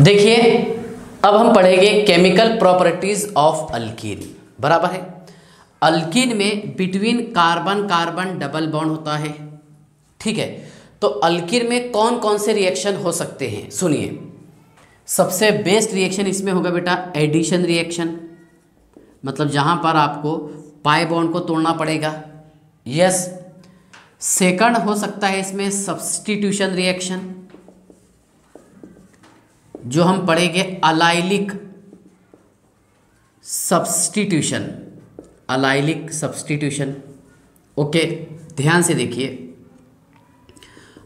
देखिए अब हम पढ़ेंगे केमिकल प्रॉपर्टीज ऑफ अल्कीन। बराबर है, अल्कीन में between carbon carbon double bond होता है। ठीक है, तो अल्कीन में कौन कौन से रिएक्शन हो सकते हैं सुनिए। सबसे बेस्ट रिएक्शन इसमें होगा बेटा एडिशन रिएक्शन, मतलब जहां पर आपको पाई बॉन्ड को तोड़ना पड़ेगा। यस। सेकंड हो सकता है इसमें सब्स्टिट्यूशन रिएक्शन, जो हम पढ़ेंगे allylic substitution, allylic substitution. Okay, ध्यान से देखिए।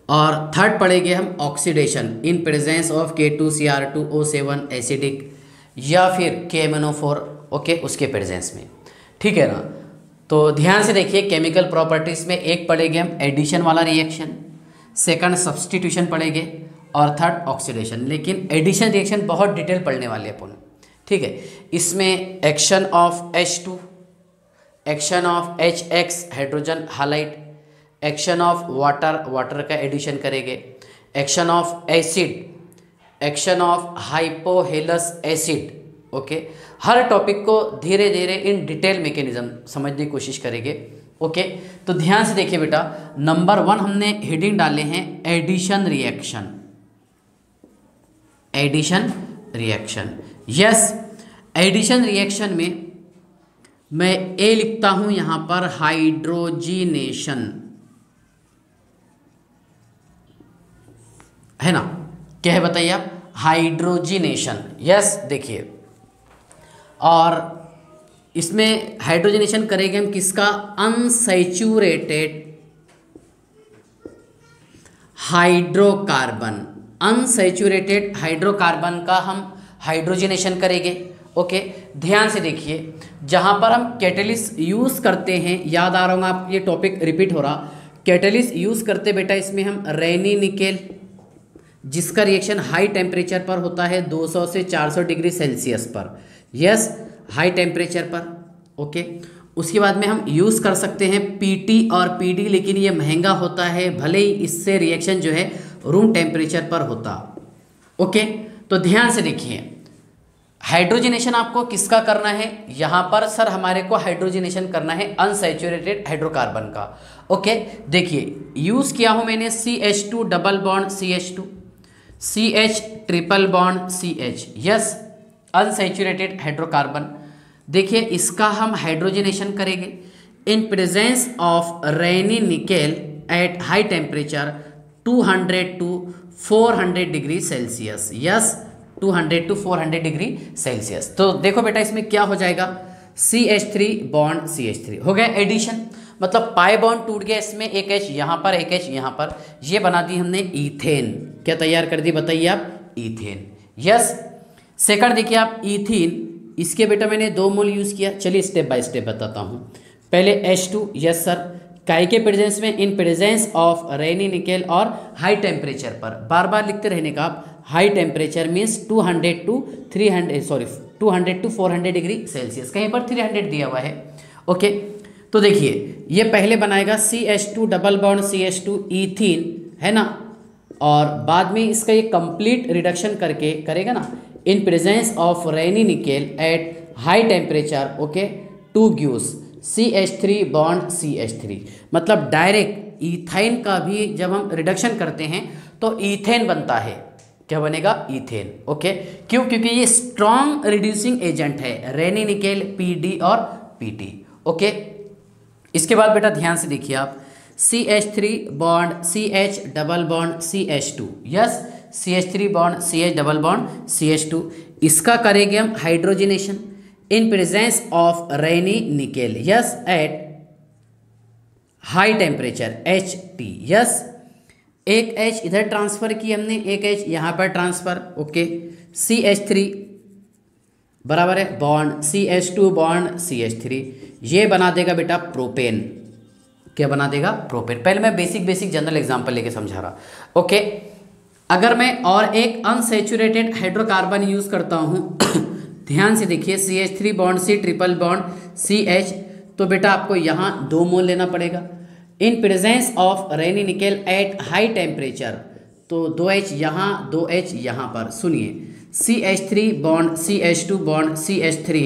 और थर्ड पढ़ेंगे हम oxidation in presence of K2Cr2O7 acidic या फिर KMnO4। ओके, उसके प्रेजेंस में। ठीक है ना, तो ध्यान से देखिए। केमिकल प्रॉपर्टीज में एक पढ़ेंगे हम एडिशन वाला रिएक्शन, सेकंड सब्स्टिट्यूशन पढ़ेंगे और थर्ड ऑक्सीडेशन। लेकिन एडिशन रिएक्शन बहुत डिटेल पढ़ने वाले अपन। ठीक है, इसमें action of H2, action of HX hydrogen halide, action of water, water का एडिशन करेंगे, action of acid, action of hypohalous acid. Okay, her topic को धीरे धीरे इन डिटेल मैकेनिज्म समझने की कोशिश करेंगे। ओके, तो ध्यान से देखिए बेटा। नंबर 1 हमने हेडिंग डाले हैं addition reaction, addition reaction. Yes, addition reaction में मैं ए लिखता हूं यहां पर हाइड्रोजिनेशन, है ना। क्या है बताइए आप? हाइड्रोजिनेशन। यस, देखिए। और इसमें हाइड्रोजनेशन करेंगे हम किसका? अनसैचुरेटेड हाइड्रोकार्बन, अनसैचुरेटेड हाइड्रोकार्बन का हम हाइड्रोजनेशन करेंगे। ओके, ध्यान से देखिए। जहां पर हम कैटलिस्ट यूज करते हैं, याद आ रहा होगा आप, ये टॉपिक रिपीट हो रहा। कैटलिस्ट यूज करते बेटा इसमें हम रेनी निकेल, जिसका रिएक्शन हाई टेम्परेचर पर होता है 200 से 400 डिग्री सेल्सियस पर। यस, हाई टेम्परेचर पर। ओके, उसके बाद में हम यूज़ कर सकते हैं पीटी और पीडी, लेकिन ये महंगा होता है, भले ही इससे रिएक्शन जो है रूम टेम्परेचर पर होता। ओके, तो ध्यान से देखिए। हाइड्रोजनेशन आपको किसका करना है? यहाँ पर सर हमारे को हाइड्रोजनेशन करना है अनसैचुरेटेड हाइड्रोकार्बन का। ओके, देखिए यूज़ किया हूँ मैंने CH2 double bond CH2, CH triple bond CH। Yes, unsaturated hydrocarbon. देखिए इसका हम हाइड्रोजनेशन करेंगे इन presence of rainy nickel eight high temperature 200 to 400 degree Celsius. Yes, 200 to 400 degree Celsius. तो देखो बेटा इसमें क्या हो जाएगा, CH3 बॉन्ड CH3 हो गया एडिशन, मतलब पाई बॉन्ड टूट गया। इसमें एक H यहाँ पर, एक H यहाँ पर, ये बना दी हमने इथेन। क्या तैयार कर दी बताइए आप? इथेन। यस। सेकंड देखिए आप इथीन, इसके बेटा मैंने 2 मोल यूज़ किया। चलिए स्टेप बाय स्टेप बताता हूँ। पहले H2, यस सर, काय के प्रेजेंस में? इन प्रेजेंस ऑफ रेनी निकेल और हाई टेम्परेचर पर। बार बार लिखते रहने का आप। High temperature means 200 to 400 degree Celsius, कहीं पर 300 दिया हुआ है। ओके, तो देखिए ये पहले बनाएगा CH2 double bond CH2 ethene, है ना। और बाद में इसका ये कंप्लीट रिडक्शन करके करेगा ना इन presence of rainy nickel eight high temperature. Okay, 2 gives CH3 bond CH3, मतलब डायरेक्ट इथाइन का भी जब हम रिडक्शन करते हैं तो इथेन बनता है। क्या बनेगा? इथेन। ओके, क्यों? क्योंकि ये स्ट्रॉन्ग रिड्यूसिंग एजेंट है, रेनी निकेल PD और PT। ओके, इसके बाद बेटा ध्यान से देखिए आप, CH3 bond CH double bond CH2। Yes, CH3 bond CH double bond CH2, इसका करेंगे हम hydrogenation in presence of rainy nickel. Yes, eight high temperature HT। Yes, एक H इधर ट्रांसफर की हमने, एक H यहाँ पर ट्रांसफर। ओके, CH3 बराबर है बॉन्ड CH2 बॉन्ड CH3, ये बना देगा बेटा प्रोपेन। क्या बना देगा? प्रोपेन। पहले मैं बेसिक जनरल एग्जांपल लेके समझा रहा। ओके, अगर मैं और एक अनसैचुरेटेड हाइड्रोकार्बन यूज करता हूँ ध्यान से देखिए, CH3 bond C triple bond CH, तो बेटा आपको यहाँ 2 मोल लेना पड़ेगा इन presence of rainy nickel eight high temperature. तो 2H यहाँ 2H यहाँ पर। सुनिए CH3 bond CH2 bond CH3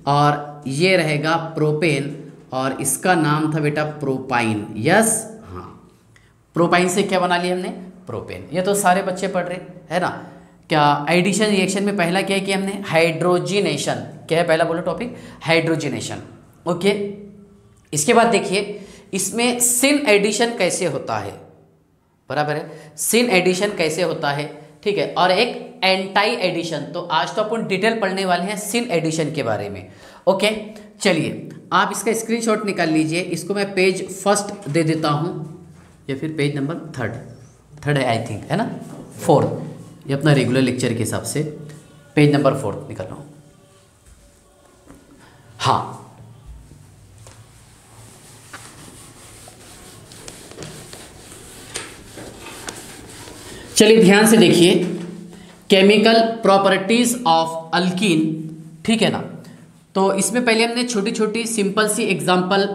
और ये रहेगा प्रोपेन और इसका नाम था बेटा प्रोपाइन। यस, हाँ, प्रोपाइन से क्या बना लिया हमने? प्रोपेन। ये तो सारे बच्चे पढ़ रहे है ना। क्या एडिशन रिएक्शन में पहला क्या किया हमने? हाइड्रोजिनेशन। क्या है पहला? बोलो टॉपिक, हाइड्रोजिनेशन। ओके, इसके बाद देखिए इसमें सिन एडिशन कैसे होता है, बराबर है, सिन एडिशन कैसे होता है, ठीक है, और एक एंटाई एडिशन। तो आज तो अपन डिटेल पढ़ने वाले हैं सिन एडिशन के बारे में। ओके, चलिए आप इसका स्क्रीनशॉट निकाल लीजिए। इसको मैं पेज फर्स्ट दे देता हूँ या फिर पेज नंबर थर्ड है आई थिंक, है ना, 4, ये अपना रेगुलर लेक्चर के हिसाब से पेज नंबर 4 निकाल रहा हूँ। हाँ, चलिए ध्यान से देखिए, केमिकल प्रॉपर्टीज ऑफ अल्कीन, ठीक है ना। तो इसमें पहले हमने छोटी छोटी सिंपल सी एग्जांपल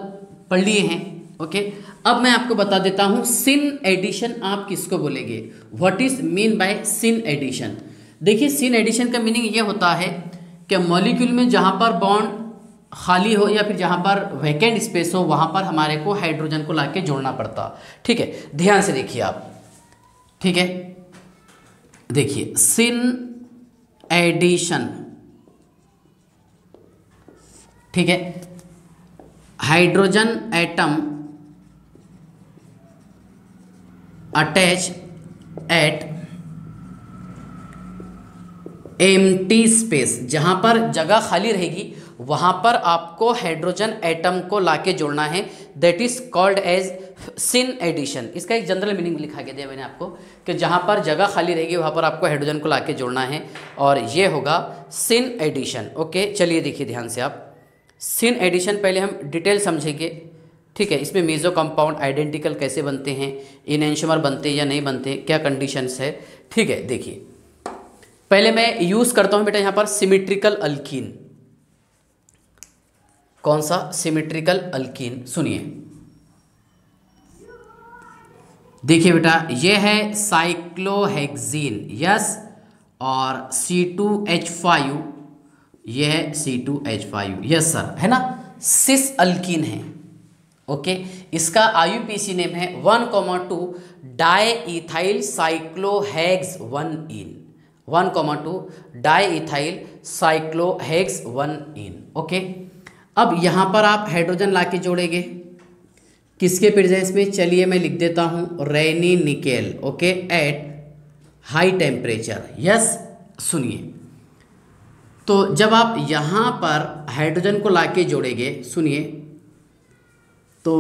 पढ़ लिए हैं। ओके, अब मैं आपको बता देता हूं सिन एडिशन आप किसको बोलेंगे, what is mean by syn addition. देखिए सिन एडिशन का मीनिंग ये होता है कि मॉलिक्यूल में जहां पर बॉन्ड खाली हो या फिर जहां पर वैकेंट स्पेस हो वहां पर हमारे को हाइड्रोजन को लाके जोड़ना पड़ता। ठीक है, ध्यान से देखिए आप, ठीक है, देखिए सिन एडिशन, ठीक है, hydrogen atom attach eight empty space, जहां पर जगह खाली रहेगी वहां पर आपको हाइड्रोजन एटम को लाके जोड़ना है, that is called as syn addition. इसका एक जनरल मीनिंग लिखा के दिया मैंने आपको कि जहां पर जगह खाली रहेगी वहां पर आपको हाइड्रोजन को लाके जोड़ना है और ये होगा सिन एडिशन। ओके, चलिए देखिए ध्यान से आप, सिन एडिशन पहले हम डिटेल समझेंगे। ठीक है, इसमें मेजो कंपाउंड आइडेंटिकल कैसे बनते हैं, इनएंशियोमर बनते हैं या नहीं बनते, क्या कंडीशंस है। ठीक है, देखिए पहले मैं यूज करता हूं बेटा यहां पर सिमेट्रिकल अल्कीन। कौन सा? Symmetrical alkyne. सुनिए, देखिए बेटा ये है साइक्लोहेक्सीन, यस, और C2H5, ये है C2H5, यस सर, है ना, सिस अल्कीन है। ओके, इसका IUPAC नेम है 1,2 डाईइथाइल साइक्लोहेक्स 1-इन, 1,2 डाईइथाइल साइक्लोहेक्स 1-इन। ओके, अब यहाँ पर आप हाइड्रोजन लाके जोड़ेंगे किसके प्रेजेंस में? चलिए मैं लिख देता हूँ Raney nickel. Okay, at high temperature. Yes, सुनिए, तो जब आप यहाँ पर हाइड्रोजन को लाके जोड़ेंगे, सुनिए, तो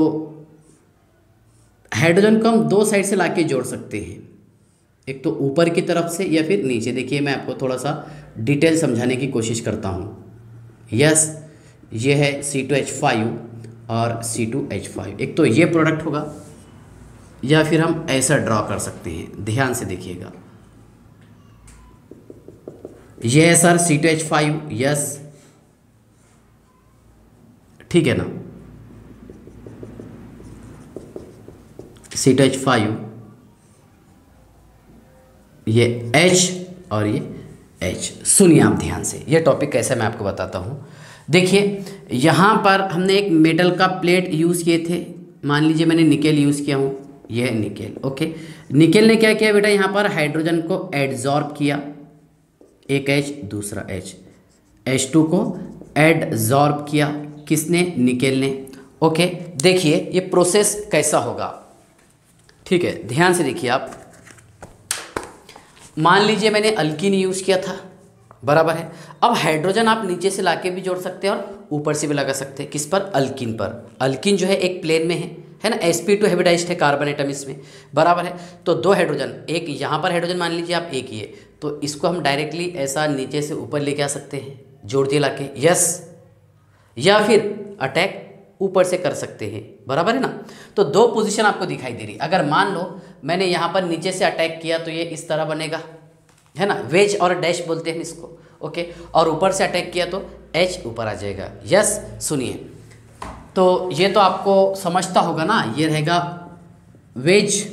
हाइड्रोजन को हम दो साइड से लाके जोड़ सकते हैं, एक तो ऊपर की तरफ से या फिर नीचे। देखिए मैं आपको थोड़ा सा डिटेल समझाने की कोशिश करता हूँ। यस, ये है C2H5 और C2H5, एक तो ये प्रोडक्ट होगा या फिर हम ऐसा ड्रॉ कर सकते हैं। ध्यान से देखिएगा, ये है सर C2H5, यस, ठीक है ना, C2H5, ये H और ये H। सुनिए आप ध्यान से, ये टॉपिक कैसे मैं आपको बताता हूँ। देखिए यहाँ पर हमने एक मेटल का प्लेट यूज़ किए थे, मान लीजिए मैंने निकेल यूज़ किया हूँ, यह है निकेल। ओके, निकेल ने क्या किया बेटा, यहाँ पर हाइड्रोजन को एडजॉर्ब किया, एक H दूसरा H, H2 को एडजॉर्ब किया, किसने? निकेल ने। ओके, देखिए ये प्रोसेस कैसा होगा। ठीक है, ध्यान से देखिए आप, मान लीजिए मैंने अल्कीन यूज़ किया था, बराबर है। अब हाइड्रोजन आप नीचे से लाके भी जोड़ सकते हैं और ऊपर से भी लगा सकते हैं। किस पर? अल्कीन पर। अल्कीन जो है एक प्लेन में है ना, sp2 हाइब्रिडाइज्ड है कार्बन एटम इसमें, बराबर है। तो दो हाइड्रोजन, एक यहाँ पर हाइड्रोजन मान लीजिए आप, एक ये, तो इसको हम डायरेक्टली ऐसा नीचे से ऊपर लेके आ सकते हैं, जोड़ दिए लाके, यस, या फिर अटैक ऊपर से कर सकते हैं, बराबर है ना। तो दो पोजीशन आपको दिखाई दे रही। अगर मान लो मैंने यहाँ पर नीचे से अटैक किया तो ये इस तरह बनेगा, है ना, वेज और डैश बोलते हैं इसको। ओके, और ऊपर से अटैक किया तो H ऊपर आ जाएगा। यस, सुनिए, तो ये तो आपको समझता होगा ना, ये रहेगा वेज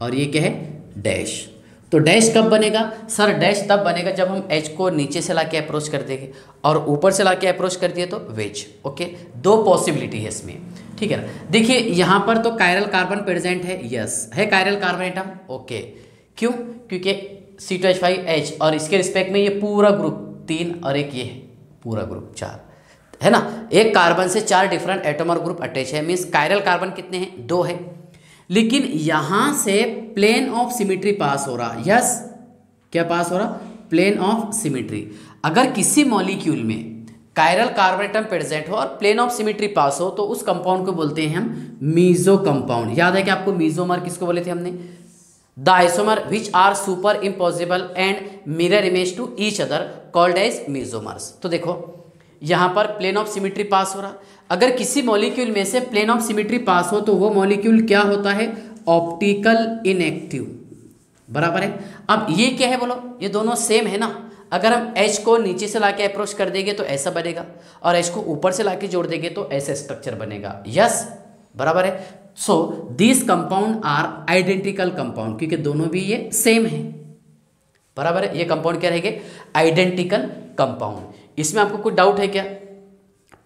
और ये क्या है? डैश। तो डैश कब बनेगा सर? डैश तब बनेगा जब हम H को नीचे से लाके अप्रोच कर देंगे और ऊपर से लाके अप्रोच कर दिए तो वेज। ओके, दो पॉसिबिलिटी है इसमें, ठीक है ना। देखिए यहाँ पर तो कायरल कार्बन प्रेजेंट है, यस है कायरल कार्बन एटम। ओके, क्यों? क्योंकि C2H5H और इसके रिस्पेक्ट में ये पूरा ग्रुप 3 और एक ये है पूरा ग्रुप 4 है ना। एक कार्बन से 4 डिफरेंट एटम और ग्रुप अटैच है, मीन्स कायरल कार्बन कितने हैं? 2 है। लेकिन यहां से प्लेन ऑफ सिमेट्री पास हो रहा, यस क्या पास हो रहा? Plane of symmetry. अगर किसी मॉलिक्यूल में कायरल कार्बन एटम प्रेजेंट हो और प्लेन ऑफ सिमेट्री पास हो तो उस कंपाउंड को बोलते हैं हम मीजो कंपाउंड। याद है कि आपको मीजोमर किसको बोले थे हमने? The isomer which are superimposable and mirror image to each other called as mesomers. तो देखो यहाँ पर प्लेन ऑफ सिमेट्री पास हो रहा। अगर किसी मॉलिक्यूल में से प्लेन ऑफ सिमेट्री पास हो तो वो मॉलिक्यूल क्या होता है? ऑप्टिकल इनएक्टिव, बराबर है। अब ये क्या है बोलो? ये दोनों सेम है ना। अगर हम H को नीचे से लाके अप्रोच कर देंगे तो ऐसा बनेगा और H को ऊपर से लाके जोड़ देंगे तो ऐसा स्ट्रक्चर बनेगा, यस बराबर है। So this compound are identical compound, क्योंकि दोनों भी ये सेम है, बराबर है। ये कंपाउंड क्या रहेंगे? Identical compound. इसमें आपको कोई डाउट है क्या?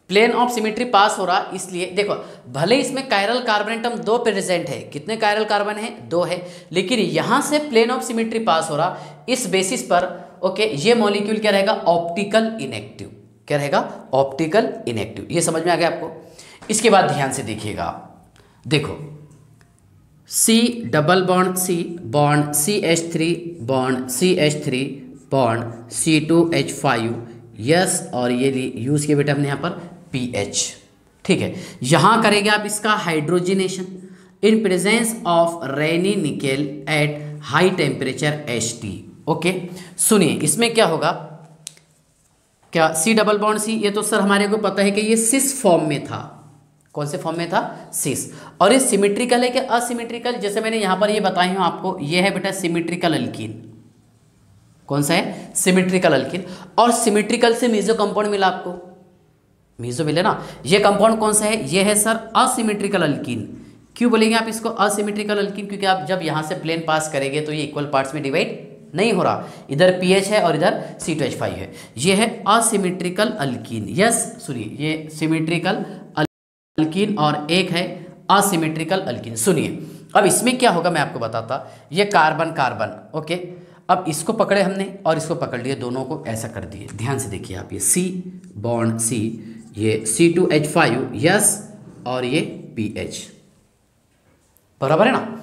प्लेन ऑफ सिमेट्री पास हो रहा, इसलिए देखो भले इसमें कायरल कार्बन एटम 2 प्रेजेंट है, कितने कायरल कार्बन है? 2 है, लेकिन यहां से प्लेन ऑफ सिमेट्री पास हो रहा, इस बेसिस पर ओके ये मॉलिक्यूल क्या रहेगा? Optical inactive. क्या रहेगा? Optical inactive. ये समझ में आ गया आपको? इसके बाद ध्यान से देखिएगा, देखो C double bond C bond CH3 bond CH3 bond C2H5, yes और ये यूज किया बेटा हमने यहाँ पर PH, ठीक है। यहाँ करेंगे आप इसका hydrogenation in presence of rainy nickel eight high temperature HT। Okay, सुनिए इसमें क्या होगा? क्या C डबल बॉन्ड C, ये तो सर हमारे को पता है कि ये सिस फॉर्म में था। कौन से फॉर्म में था? सिस। और ये सिमेट्रिकल है कि असिमेट्रिकल? जैसे मैंने यहाँ पर ये बताई हूँ आपको, ये है बेटा सिमेट्रिकल अल्कीन। कौन सा है? Symmetrical alkyne. और सिमेट्रिकल से मीजो कंपाउंड मिला आपको, मीजो मिले ना। ये कंपाउंड कौन सा है? ये है सर असिमेट्रिकल अल्कीन। क्यों बोलेंगे आप इसको असिमेट्रिकल अल्कीन? क्योंकि आप जब यहाँ से प्लेन पास करेंगे तो ये इक्वल पार्ट्स में डिवाइड नहीं हो रहा, इधर PH है और इधर C2H5 है। ये है असिमेट्रिकल अल्कीन, यस सुनिए, ये सिमेट्रिकल अल्कीन और एक है असिमेट्रिकल अल्कीन। सुनिए अब इसमें क्या होगा मैं आपको बताता। ये कार्बन कार्बन, ओके, अब इसको पकड़े हमने और इसको पकड़ लिए, दोनों को ऐसा कर दिए। ध्यान से देखिए आप, ये C बॉन्ड C, ये C2H5, यस और ये PH, बराबर है ना।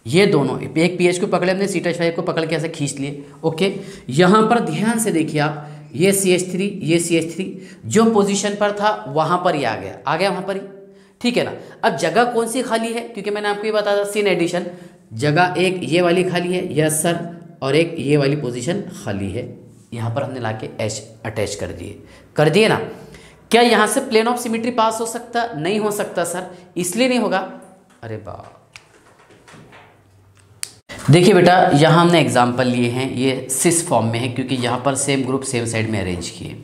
ये दोनों एक PH को पकड़े हमने, C2H5 को पकड़ के ऐसे खींच लिए। ओके, यहाँ पर ध्यान से देखिए आप, ये CH3, ये CH3 जो पोजीशन पर था वहाँ पर ही आ गया वहाँ पर ही, ठीक है ना। अब जगह कौन सी खाली है? क्योंकि मैंने आपको ये बताया था सिन एडिशन, जगह एक ये वाली खाली है, यस सर, और एक ये वाली पोजीशन खाली है। यहाँ पर हमने लाके H अटैच कर दिए ना। क्या यहाँ से प्लेन ऑफ सिमेट्री पास हो सकता? नहीं हो सकता सर। इसलिए नहीं होगा, अरे वाह, देखिए बेटा यहाँ हमने एग्जाम्पल लिए हैं, ये सिस फॉर्म में है क्योंकि यहाँ पर सेम ग्रुप सेम साइड में अरेंज किए।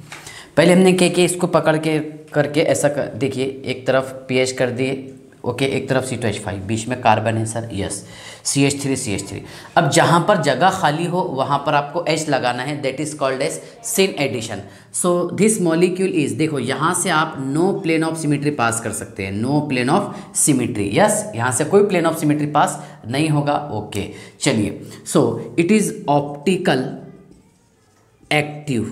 पहले हमने क्या किया, इसको पकड़ के करके ऐसा देखिए, एक तरफ PH कर दिए, ओके, एक तरफ C2H5, बीच में कार्बन है सर, यस CH3। अब जहाँ पर जगह खाली हो वहाँ पर आपको H लगाना है, that is called as syn addition. So this molecule is, देखो यहाँ से आप no plane of symmetry pass कर सकते हैं, no plane of symmetry, yes यहाँ से कोई प्लेन ऑफ सिमेट्री पास नहीं होगा। ओके चलिए, so it is optical active.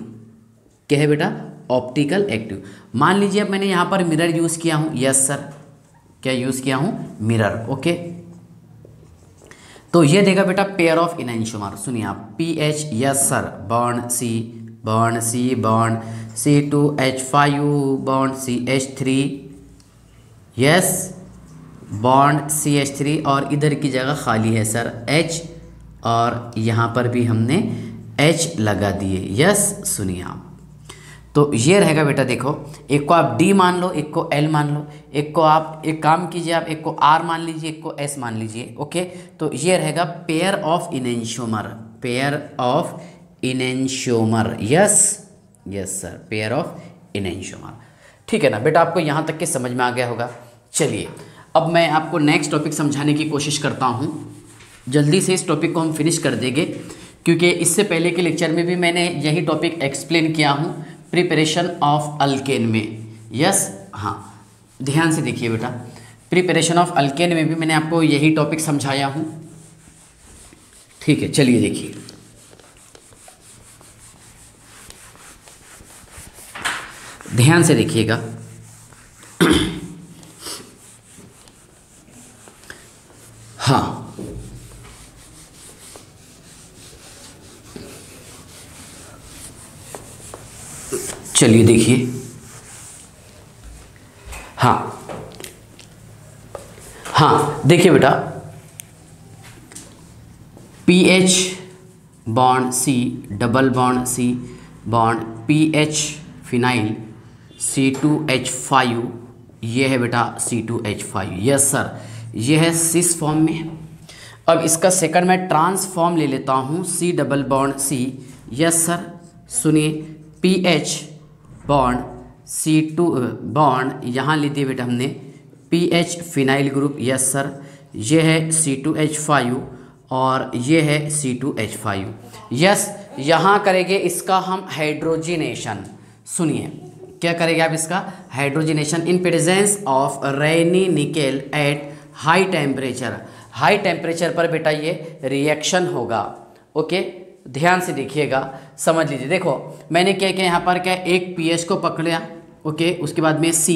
क्या है बेटा? Optical active. मान लीजिए अब मैंने यहाँ पर मिरर यूज़ किया हूँ, यस सर, क्या यूज़ किया हूँ? मिरर। ओके, तो ये देगा बेटा पेयर ऑफ इनैंशोमर। सुनिए आप, PH, yes sir, bond C bond C2H5 bond CH3, yes bond CH3, और इधर की जगह खाली है सर H, और यहाँ पर भी हमने H लगा दिए, यस। सुनिए आप, तो ये रहेगा बेटा, देखो एक को आप D मान लो, एक को L मान लो, एक को आप एक काम कीजिए, आप एक को R मान लीजिए, एक को S मान लीजिए। ओके, तो ये रहेगा pair of enantiomer, pair of enantiomer, yes sir, pair of enantiomer. ठीक है ना बेटा, आपको यहाँ तक के समझ में आ गया होगा। चलिए अब मैं आपको नेक्स्ट टॉपिक समझाने की कोशिश करता हूँ। जल्दी से इस टॉपिक को हम फिनिश कर देंगे, क्योंकि इससे पहले के लेक्चर में भी मैंने यही टॉपिक एक्सप्लेन किया हूँ प्रिपरेशन ऑफ अल्केन में। यस, हाँ, ध्यान से देखिए बेटा, प्रिपरेशन ऑफ अल्केन में भी मैंने आपको यही टॉपिक समझाया हूँ। ठीक है, चलिए देखिए, ध्यान से देखिएगा। हाँ, चलिए देखिए, हाँ देखिए बेटा, PH bond C, double bond C bond PH phenyl C2H5, ये है बेटा C2H5। यस सर, ये है सिस फॉर्म में। अब इसका सेकंड मैं ट्रांसफॉर्म ले लेता हूँ, C double bond C। Yes sir, सुनिए, PH बॉन्ड C2 बॉन्ड यहाँ ले दिए बेटा हमने PH phenyl group. Yes sir, ये है C2H5 और ये है C2H5। यस, यहाँ करेंगे इसका हम हाइड्रोजिनेशन। सुनिए, क्या करेंगे आप इसका hydrogenation in presence of rainy nickel eight high temperature. High temperature पर बेटा ये रिएक्शन होगा। ओके, ध्यान से देखिएगा, समझ लीजिए। देखो मैंने क्या किया यहाँ पर, क्या एक PH को पकड़ लिया, ओके, उसके बाद में C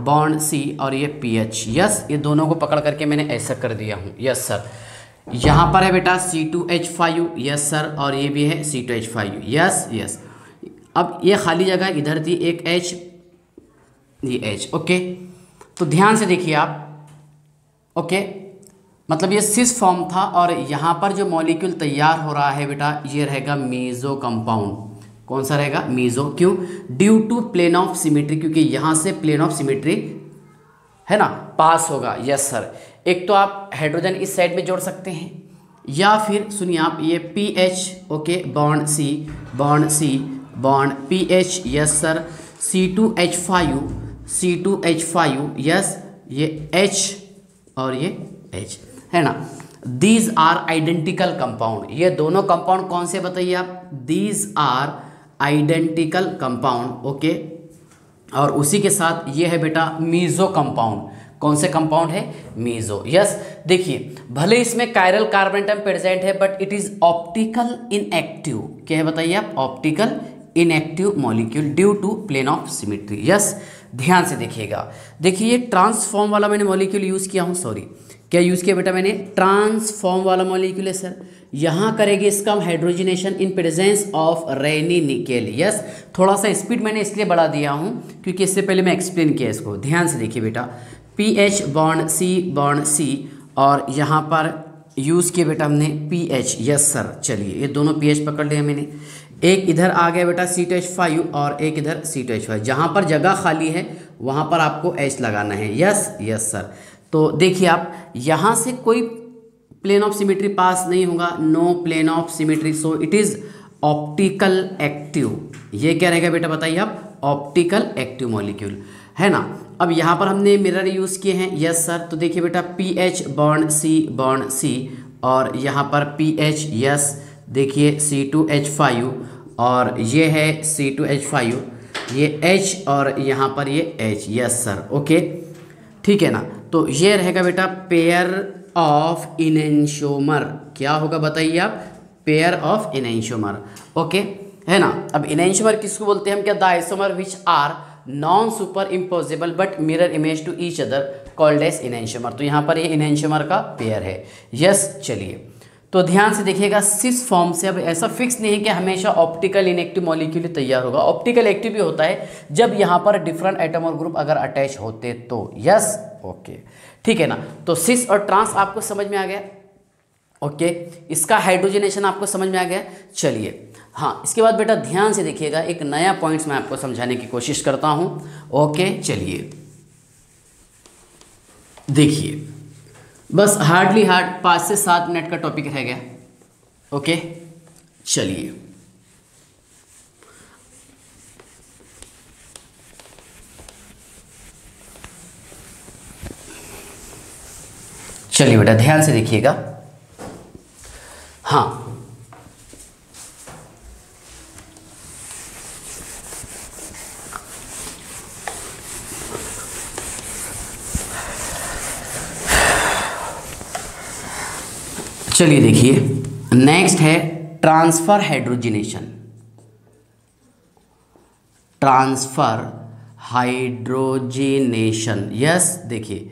बॉन्ड C और ये PH। यस, ये दोनों को पकड़ करके मैंने ऐसा कर दिया हूँ। यस सर, यहाँ पर है बेटा C2H5। यस सर, और ये भी है C2H5। यस यस, अब ये खाली जगह इधर थी, एक H, ये H। ओके, तो ध्यान से देखिए आप। ओके, मतलब ये सिस फॉर्म था और यहाँ पर जो मॉलिक्यूल तैयार हो रहा है बेटा, ये रहेगा मीजो कंपाउंड। कौन सा रहेगा? मीजो। क्यों? Due to plane of symmetry, क्योंकि यहाँ से प्लेन ऑफ सिमेट्री है ना पास होगा। यस सर, एक तो आप हाइड्रोजन इस साइड में जोड़ सकते हैं, या फिर सुनिए आप ये PH, okay, bond C bond C bond PH। Yes sir, C2H5 C2H5। Yes, ये H और ये H है ना। These are identical compound. ये दोनों कंपाउंड कौन से बताइए आप? These are identical compound. Okay, और उसी के साथ ये है बेटा मीजो कंपाउंड। कौन से कंपाउंड है? मीजो। यस, देखिए, भले इसमें कायरल कार्बन एटम प्रेजेंट है but it is optical inactive. क्या है बताइए आप? Optical inactive molecule due to plane of symmetry. Yes, ध्यान से देखिएगा। देखिए, ये ट्रांसफॉर्म वाला मैंने मॉलिक्यूल यूज़ किया हूँ, सॉरी, क्या यूज़ किया बेटा मैंने? ट्रांसफॉर्म वाला मॉलिक्यूल है सर। यहाँ करेंगे इसका हम hydrogenation in presence of rainy nickel. Yes, थोड़ा सा स्पीड मैंने इसलिए बढ़ा दिया हूँ क्योंकि इससे पहले मैं एक्सप्लेन किया इसको। ध्यान से देखिए बेटा, PH bond C bond C और यहाँ पर यूज़ किया बेटा हमने PH। यस सर, चलिए ये दोनों PH पकड़ लिया मैंने। एक इधर आ गया बेटा C2H5 और एक इधर C2H5। जहाँ पर जगह खाली है वहाँ पर आपको H लगाना है। यस यस सर, तो देखिए आप, यहाँ से कोई प्लेन ऑफ सिमेट्री पास नहीं होगा, no plane of symmetry, so it is optical active. ये क्या रहेगा बेटा बताइए आप? ऑप्टिकल एक्टिव मॉलिक्यूल है ना। अब यहाँ पर हमने मिरर यूज़ किए हैं। यस सर, तो देखिए बेटा PH bond C bond C और यहाँ पर PH। यस, देखिए C2H5 और ये है C2H5, ये H और यहाँ पर ये H। यस सर, ओके, ठीक है ना। तो ये रहेगा बेटा पेयर ऑफ इनेंशियोमर। क्या होगा बताइए आप? Pair of enantiomer. ओके, है ना। अब इनेंशियोमर किसको बोलते हैं हम? क्या? The isomer which are non superimposable but mirror image to each other called as enantiomer. तो यहाँ पर ये इनेंशियोमर का पेयर है। यस, चलिए, तो ध्यान से देखिएगा, सिस फॉर्म से अब ऐसा फिक्स नहीं है कि हमेशा ऑप्टिकल इनएक्टिव मॉलिक्यूल तैयार होगा। ऑप्टिकल एक्टिव भी होता है जब यहाँ पर डिफरेंट एटम और ग्रुप अगर अटैच होते तो। यस, ओके, ठीक है ना। तो सिस और ट्रांस आपको समझ में आ गया। ओके, इसका हाइड्रोजनेशन आपको समझ में आ गया। चलिए, हाँ, इसके बाद बेटा ध्यान से देखिएगा, एक नया पॉइंट्स मैं आपको समझाने की कोशिश करता हूँ। ओके, चलिए देखिए, बस हार्डली 5 से 7 मिनट का टॉपिक रह गया। ओके, चलिए, चलिए बेटा ध्यान से देखिएगा। चलिए देखिए, नेक्स्ट है transfer hydrogenation. Transfer hydrogenation, yes. देखिए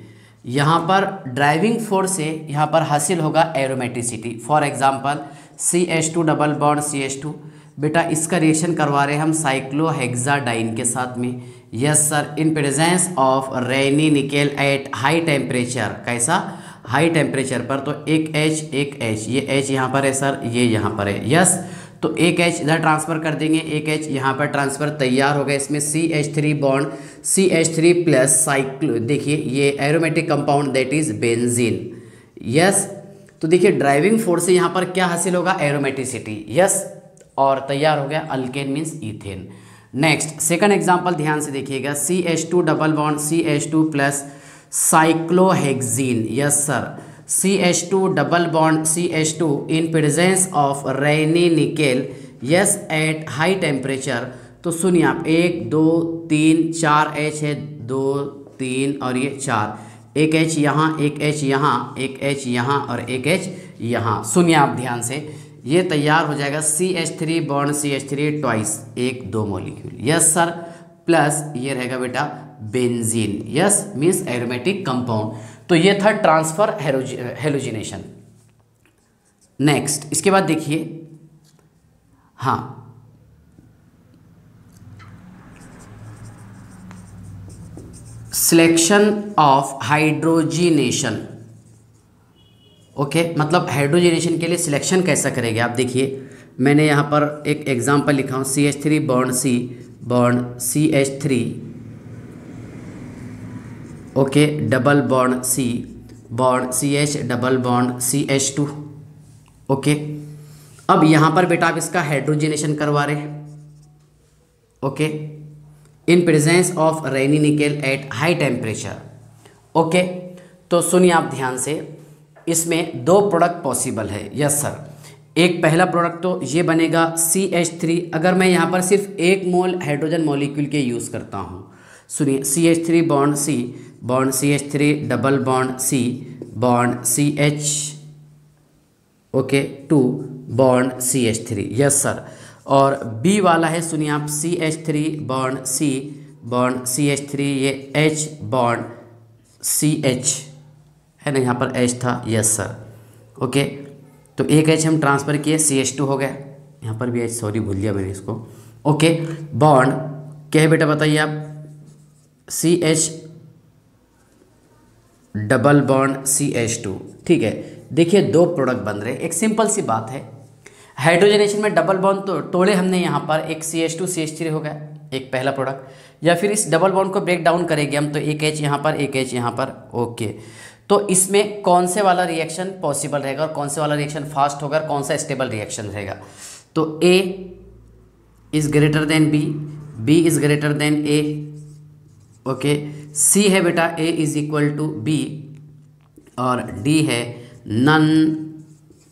यहाँ पर ड्राइविंग फोर्स से यहाँ पर हासिल होगा aromaticity. For example CH2 double bond CH2, बेटा इसका रिएक्शन करवा रहे हैं हम साइक्लोहेक्साडाइन के साथ में। Yes sir, in presence of rainy nickel eight high temperature. कैसा? हाई टेम्परेचर पर। तो एक H, ये H यहाँ पर है सर, ये यहाँ पर है। यस, तो एक H इधर ट्रांसफ़र कर देंगे, एक H यहाँ पर ट्रांसफ़र तैयार हो गया। इसमें CH3 bond CH3 plus cyclo, देखिए ये aromatic compound that is benzene. Yes, तो देखिए ड्राइविंग फोर्स से यहाँ पर क्या हासिल होगा? एरोमेटिसिटी। यस, और तैयार हो गया alkane means ethane. Next second example ध्यान से देखिएगा, CH2 double bond CH2 plus cyclohexene. Yes sir, CH2 double bond CH2 in presence of rainy nickel, yes, eight high temperature. तो सुनिए आप, 1 2 3 4 H है, 2 3 और ये 4, एक H यहाँ, एक H यहाँ, एक H यहाँ और एक H यहाँ। सुनिए आप ध्यान से, ये तैयार हो जाएगा CH3 bond CH3 twice, 1 2 molecule. Yes sir, plus ये रहेगा बेटा benzene. Yes, means aromatic compound. तो ये था ट्रांसफर हेलोजिनेशन। नेक्स्ट इसके बाद देखिए, हाँ, सिलेक्शन ऑफ हाइड्रोजिनेशन। ओके, मतलब हाइड्रोजिनेशन के लिए सिलेक्शन कैसा करेंगे आप? देखिए मैंने यहाँ पर एक एग्जांपल लिखा हूँ, CH3 bond C bond CH3, okay, double bond C bond CH double bond CH2। Okay, अब यहाँ पर बेटा आप इसका हाइड्रोजिनेशन करवा रहे हैं। Okay, in presence of rainy nickel eight high temperature. Okay, तो सुनिए आप ध्यान से, इसमें 2 प्रोडक्ट पॉसिबल है। यस सर, एक पहला प्रोडक्ट तो ये बनेगा CH3। अगर मैं यहाँ पर सिर्फ 1 मोल हाइड्रोजन मॉलिक्यूल के यूज़ करता हूँ, सुनिए, CH3 bond C bond CH3 double bond C bond CH, okay, 2 bond CH3। Yes sir, और B वाला है, सुनिए आप, CH3 bond C bond CH3, ये H बॉन्ड CH है ना, यहाँ पर H था। यस सर, ओके, तो एक H हम ट्रांसफ़र किए, CH2 हो गया, यहाँ पर भी H, सॉरी भूल गया मैंने इसको। ओके, बॉन्ड क्या है बेटा बताइए आप? CH double bond CH2। ठीक है, देखिए 2 प्रोडक्ट बन रहे हैं। एक सिंपल सी बात है, हाइड्रोजनेशन में डबल बॉन्ड तो तोड़े हमने यहाँ पर, एक CH2 CH3 हो गया, एक पहला प्रोडक्ट। या फिर इस डबल बॉन्ड को ब्रेक डाउन करेंगे हम, तो एक H यहाँ पर, एक H यहाँ पर। ओके, तो इसमें कौन से वाला रिएक्शन पॉसिबल रहेगा और कौन से वाला रिएक्शन फास्ट होगा और कौन सा स्टेबल रिएक्शन रहेगा? तो A is greater than B, B is greater than A। Okay, C है बेटा A is equal to B, और D है नन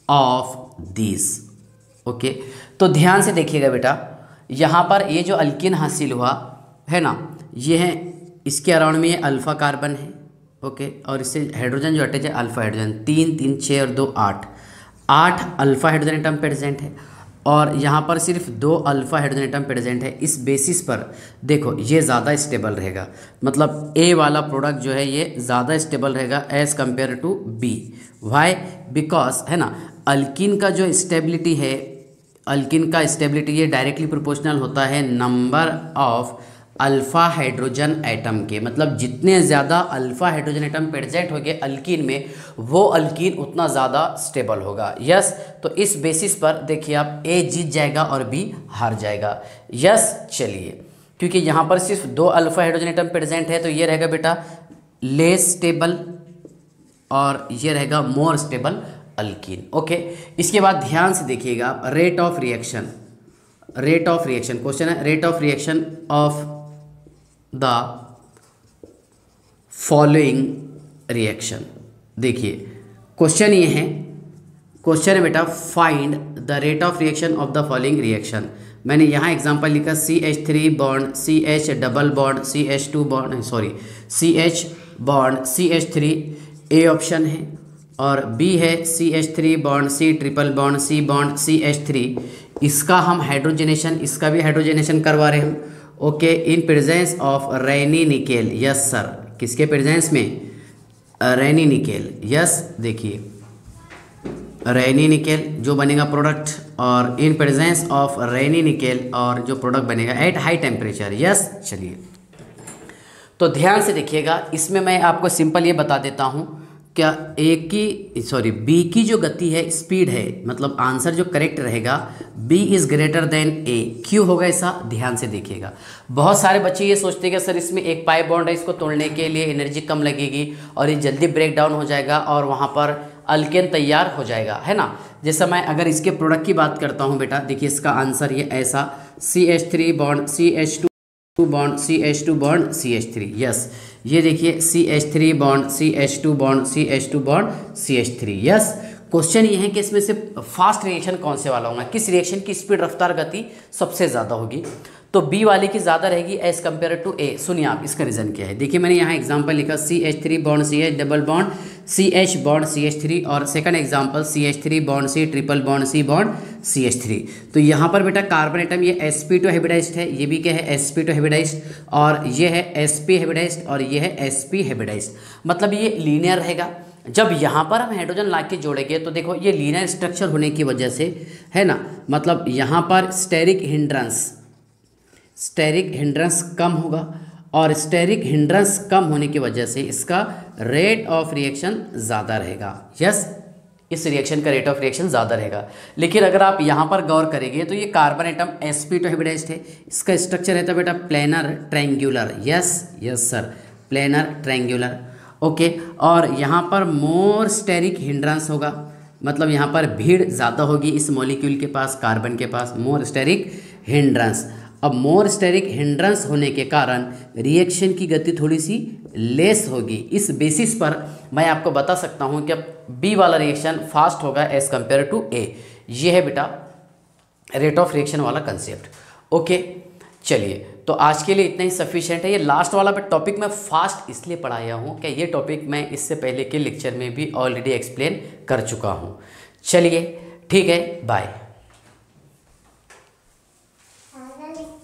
ऑफ दिस। ओके, तो ध्यान से देखिएगा बेटा, यहाँ पर ये जो अल्कीन हासिल हुआ है ना, ये है, इसके अराउंड में ये अल्फ़ा कार्बन है। ओके, और इससे हाइड्रोजन जो अटैच है अल्फ़ा हाइड्रोजन, 3 3 6 और 2 8 अल्फ़ा हाइड्रोजन एटम प्रेजेंट है, और यहाँ पर सिर्फ 2 अल्फ़ा हाइड्रोजन एटम प्रेजेंट है। इस बेसिस पर देखो ये ज़्यादा स्टेबल रहेगा, मतलब A वाला प्रोडक्ट जो है ये ज़्यादा स्टेबल रहेगा as compare to B। Why? Because है ना, अल्कीन का जो स्टेबिलिटी है, अल्कीन का स्टेबिलिटी ये डायरेक्टली प्रोपोर्शनल होता है number of alpha hydrogen atom के। मतलब जितने ज़्यादा अल्फ़ा हाइड्रोजन एटम प्रेजेंट होंगे अल्कीन में, वो अल्कीन उतना ज़्यादा स्टेबल होगा। यस, तो इस बेसिस पर देखिए आप, A जीत जाएगा और B हार जाएगा। यस, चलिए, क्योंकि यहाँ पर सिर्फ 2 अल्फ़ा हाइड्रोजन एटम प्रेजेंट है, तो ये रहेगा बेटा लेस स्टेबल और ये रहेगा मोर स्टेबल अल्कीन। ओके, इसके बाद ध्यान से देखिएगा आप, rate of reaction. Rate of reaction question है, rate of reaction of the following reaction. देखिए क्वेश्चन ये है, क्वेश्चन है बेटा, find the rate of reaction of the following reaction. मैंने यहाँ एग्जांपल लिखा, CH3 bond CH double bond CH2 bond, sorry CH bond CH3, A option है। और बी है CH3 bond C triple bond C bond CH3, इसका हम hydrogenation, इसका भी हाइड्रोजनेशन करवा रहे हैं हम। Okay, in presence of Raney nickel, yes sir, किसके प्रेजेंस में? Raney nickel, yes. देखिए रैनी निकेल जो बनेगा प्रोडक्ट, और in presence of Raney nickel, और जो प्रोडक्ट बनेगा एट हाई टेम्परेचर, यस। चलिए तो ध्यान से देखिएगा, इसमें मैं आपको सिंपल ये बता देता हूँ, क्या बी की जो गति है, स्पीड है, मतलब आंसर जो करेक्ट रहेगा बी इज़ ग्रेटर देन ए। क्यों होगा ऐसा? ध्यान से देखिएगा। बहुत सारे बच्चे ये सोचते हैं कि सर इसमें एक पाई बॉन्ड है, इसको तोड़ने के लिए एनर्जी कम लगेगी और ये जल्दी ब्रेक डाउन हो जाएगा और वहाँ पर अल्केन तैयार हो जाएगा, है ना। जैसे मैं अगर इसके प्रोडक्ट की बात करता हूँ बेटा, देखिए इसका आंसर ये ऐसा CH3 bond CH2 bond CH2 bond CH3, yes. ये देखिए CH3 bond CH2 bond CH2 bond CH3, yes. Question ये है कि इसमें से फास्ट रिएक्शन कौन से वाला होगा, किस रिएक्शन की स्पीड, रफ्तार, गति सबसे ज़्यादा होगी? तो बी वाले की ज़्यादा रहेगी एज कम्पेयर टू ए। सुनिए आप, इसका रीज़न क्या है। देखिए मैंने यहाँ एग्जांपल लिखा CH3 bond CH double bond CH bond CH3, और second example CH3 bond C triple bond C bond CH3। तो यहाँ पर बेटा कार्बन एटम ये sp2 हाइब्रिडाइज्ड है, ये भी क्या है sp2 हाइब्रिडाइज्ड, और ये है sp हाइब्रिडाइज्ड, और ये है sp हाइब्रिडाइज्ड, मतलब ये लीनियर रहेगा। जब यहाँ पर हम हाइड्रोजन ला के जोड़ेंगे तो देखो ये लीनियर स्ट्रक्चर होने की वजह से, है ना, मतलब यहाँ पर स्टेरिक हिंड्रेंस कम होगा, और स्टेरिक हिंड्रेंस कम होने की वजह से इसका रेट ऑफ रिएक्शन ज़्यादा रहेगा, यस। इस रिएक्शन का रेट ऑफ रिएक्शन ज़्यादा रहेगा। लेकिन अगर आप यहाँ पर गौर करेंगे तो ये कार्बन एटम sp2 हाइब्रिडाइज्ड है, इसका स्ट्रक्चर रहता है बेटा planar triangular, yes sir, planar triangular. Okay, और यहाँ पर मोर स्टेरिक हिंड्रेंस होगा, मतलब यहाँ पर भीड़ ज़्यादा होगी इस मॉलिक्यूल के पास, कार्बन के पास, मोर स्टेरिक हिंड्रेंस। अब मोर स्टेरिक हिंड्रेंस होने के कारण रिएक्शन की गति थोड़ी सी लेस होगी। इस बेसिस पर मैं आपको बता सकता हूँ कि बी वाला रिएक्शन फास्ट होगा एज कम्पेयर टू ए। ये है बेटा रेट ऑफ रिएक्शन वाला कंसेप्ट। ओके, चलिए तो आज के लिए इतना ही सफिशिएंट है। ये लास्ट वाला टॉपिक मैं फास्ट इसलिए पढ़ाया हूँ कि ये टॉपिक मैं इससे पहले के लेक्चर में भी ऑलरेडी एक्सप्लेन कर चुका हूँ। चलिए ठीक है, बाय।